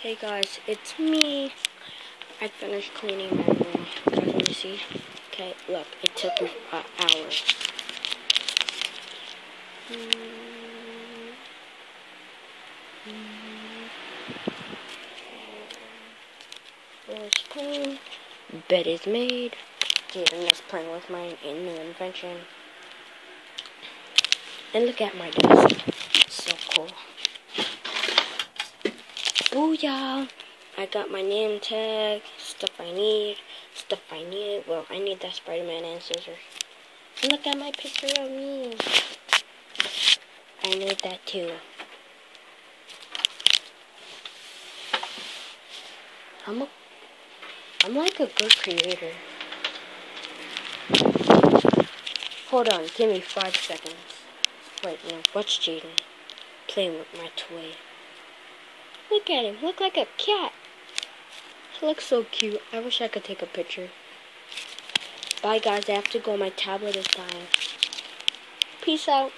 Hey guys, it's me. I finished cleaning my room. Guys, let me see. Okay, look, it took me an hour. Room is clean. Bed is made. Jaden is playing with my new invention. And look at my desk. So cool. Booyah! I got my name tag, stuff I need. Well, I need that Spider-Man and scissors. And look at my picture of me. I need that too. I'm like a good creator. Hold on, give me 5 seconds. Wait, no, watch Jaden playing with my toy. Look at him, look like a cat. He looks so cute. I wish I could take a picture. Bye guys, I have to go. My tablet is dying. Peace out.